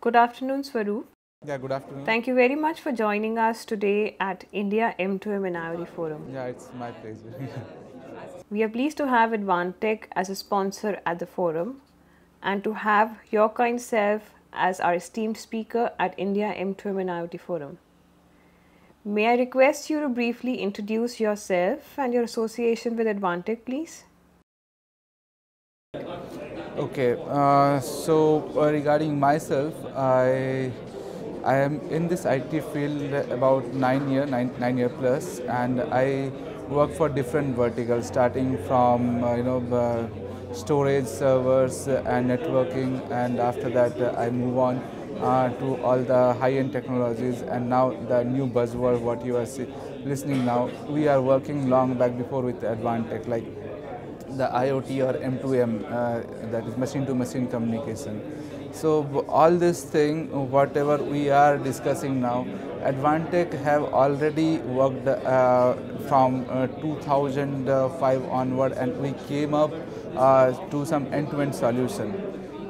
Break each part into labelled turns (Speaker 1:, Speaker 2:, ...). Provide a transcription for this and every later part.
Speaker 1: Good afternoon, Swarup.
Speaker 2: Yeah, good afternoon.
Speaker 1: Thank you very much for joining us today at India M2M and IoT Forum.
Speaker 2: Yeah, it's my pleasure.
Speaker 1: We are pleased to have Advantech as a sponsor at the forum and to have your kind self as our esteemed speaker at India M2M and IoT Forum. May I request you to briefly introduce yourself and your association with Advantech, please?
Speaker 2: Okay, regarding myself, I am in this IT field about 9 year plus, and I work for different verticals, starting from storage, servers, and networking, and after that I move on to all the high-end technologies, and now the new buzzword what you are listening now. We are working long back before with Advantech, like the IoT or M2M, that is machine to machine communication. So all this thing, whatever we are discussing now, Advantech have already worked from 2005 onward, and we came up to some end-to-end solution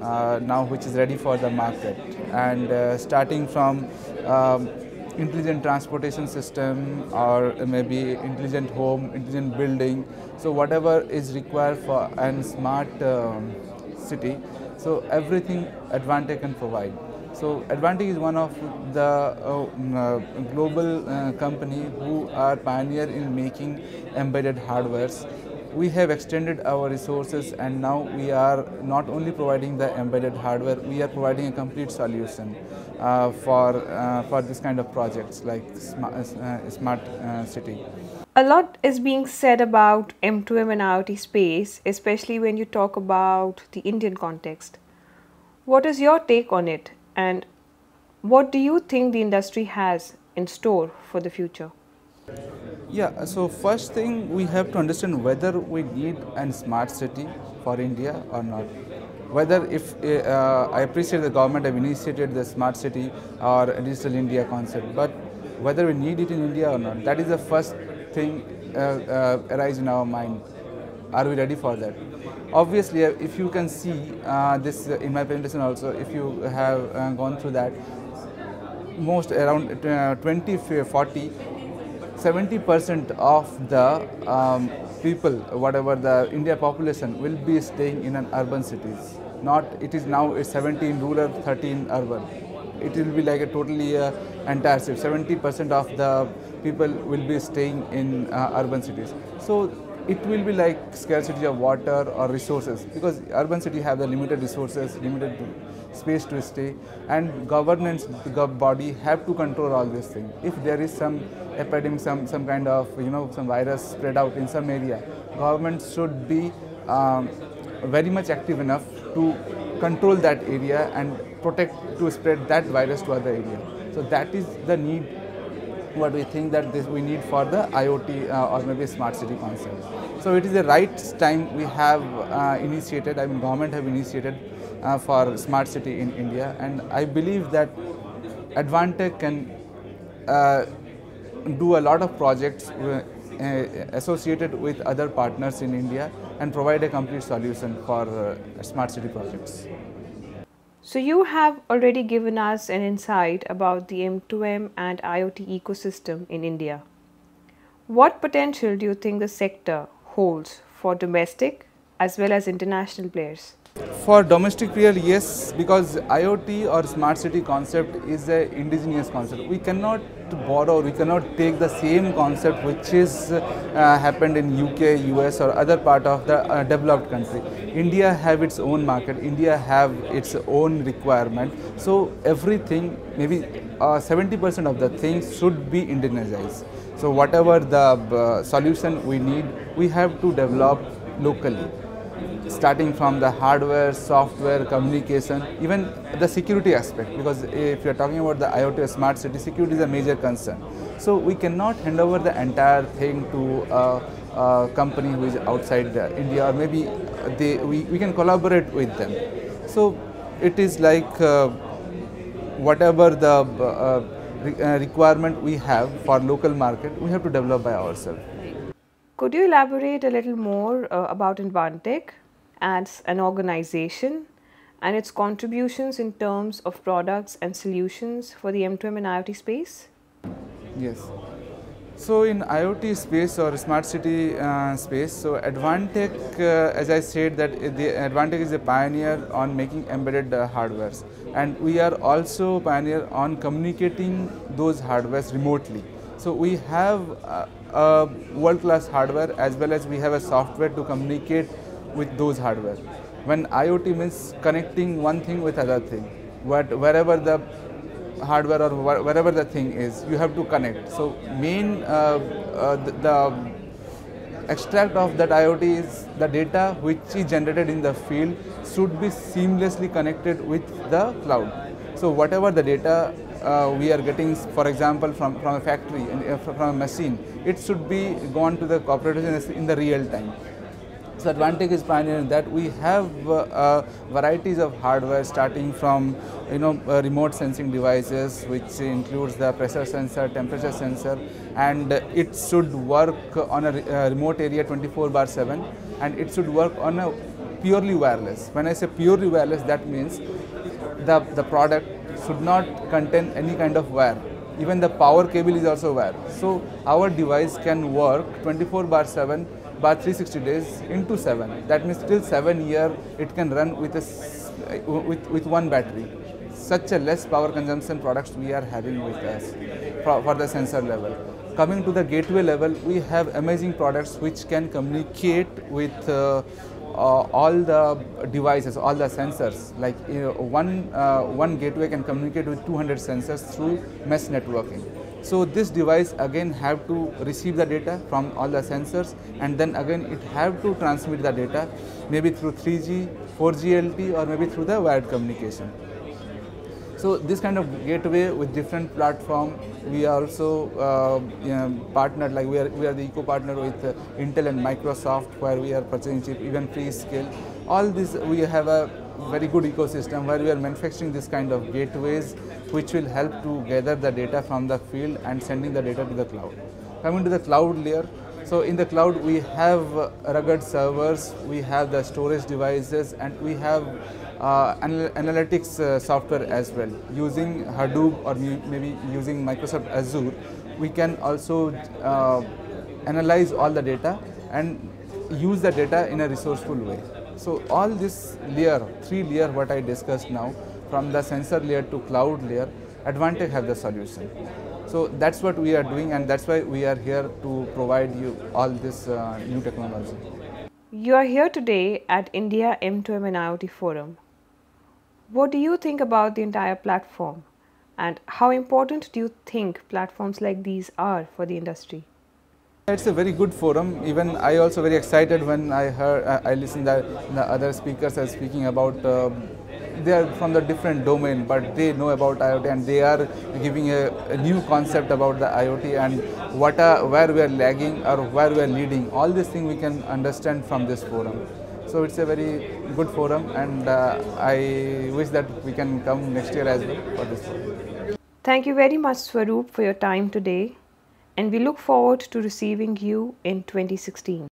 Speaker 2: now, which is ready for the market. And starting from intelligent transportation system, or maybe intelligent home, intelligent building, so whatever is required for a smart city, so everything Advantech can provide. So Advantech is one of the global company who are pioneer in making embedded hardwares. We have extended our resources, and now we are not only providing the embedded hardware, we are providing a complete solution for this kind of projects like smart city.
Speaker 1: A lot is being said about M2M and IoT space, especially when you talk about the Indian context. What is your take on it, and what do you think the industry has in store for the future?
Speaker 2: Yeah, so first thing we have to understand whether we need a smart city for India or not. Whether if I appreciate the government have initiated the smart city or digital India concept, but whether we need it in India or not, that is the first thing arise in our mind. Are we ready for that? Obviously, if you can see this in my presentation also, if you have gone through that, most around 20, 40, 70% of the people, whatever the India population, will be staying in an urban cities. Not, it is now it's 17 rural, 13 urban. It will be like a totally entire city. 70% of the people will be staying in urban cities. So it will be like scarcity of water or resources, because urban city have the limited resources, limited space to stay, and governance body have to control all these things. If there is some epidemic, some kind of some virus spread out in some area, government should be very much active enough to control that area and protect to spread that virus to other area. So that is the need, what we think that this we need for the IoT or maybe smart city concept. So it is the right time we have initiated, I mean government have initiated for smart city in India, and I believe that Advantech can do a lot of projects associated with other partners in India and provide a complete solution for smart city projects.
Speaker 1: So you have already given us an insight about the M2M and IoT ecosystem in India. What potential do you think the sector holds for domestic as well as international players?
Speaker 2: For domestic player, yes, because IoT or smart city concept is an indigenous concept. We cannot borrow, we cannot take the same concept which is happened in UK, US or other part of the developed country. India have its own market, India have its own requirement. So everything, maybe 70% of the things should be indigenized. So whatever the solution we need, we have to develop locally. Starting from the hardware, software, communication, even the security aspect, because if you are talking about the IoT or smart city, security is a major concern. So we cannot hand over the entire thing to a company who is outside India, or maybe we can collaborate with them. So it is like whatever the requirement we have for local market, we have to develop by ourselves.
Speaker 1: Could you elaborate a little more about Advantech as an organization and its contributions in terms of products and solutions for the M2M and IoT space?
Speaker 2: Yes. So in IoT space or smart city space, so Advantech, as I said, that the Advantech is a pioneer on making embedded hardwares, and we are also pioneer on communicating those hardwares remotely. So we have a world-class hardware as well as we have a software to communicate with those hardware. When IoT means connecting one thing with other thing, wherever the hardware or wherever the thing is, you have to connect. So the extract of that IoT is the data which is generated in the field should be seamlessly connected with the cloud. So whatever the data we are getting, for example, from a factory, from a machine, it should be gone to the operators in the real time. So Advantech is pioneering that. We have varieties of hardware starting from remote sensing devices, which includes the pressure sensor, temperature sensor, and it should work on a remote area 24/7, and it should work on a purely wireless. When I say purely wireless, that means the product should not contain any kind of wire. Even the power cable is also wire. So our device can work 24/7 by 360 days into 7. That means till 7 years it can run with one battery. Such a less power consumption products we are having with us for the sensor level. Coming to the gateway level, we have amazing products which can communicate with all the devices, all the sensors. Like one gateway can communicate with 200 sensors through mesh networking. So this device again have to receive the data from all the sensors, and then again it have to transmit the data maybe through 3G, 4G LTE, or maybe through the wired communication. So this kind of gateway with different platform, we are also partnered, like we are the eco-partner with Intel and Microsoft, where we are purchasing chip, even Freescale. All this, we have a very good ecosystem where we are manufacturing this kind of gateways which will help to gather the data from the field and sending the data to the cloud. Coming to the cloud layer, so in the cloud we have rugged servers, we have the storage devices, and we have analytics software as well. Using Hadoop or maybe using Microsoft Azure, we can also analyze all the data and use the data in a resourceful way. So all this layer, 3 layer what I discussed now, from the sensor layer to cloud layer, Advantech have the solution. So that's what we are doing, and that's why we are here to provide you all this new technology.
Speaker 1: You are here today at India M2M and IoT Forum. What do you think about the entire platform, and how important do you think platforms like these are for the industry?
Speaker 2: It's a very good forum. Even I also very excited when I heard, I listened that the other speakers are speaking about, they are from the different domain, but they know about IoT and they are giving a new concept about the IoT and where we are lagging or where we are leading. All these things we can understand from this forum. So it's a very good forum, and I wish that we can come next year as well for this forum.
Speaker 1: Thank you very much, Swarup, for your time today, and we look forward to receiving you in 2016.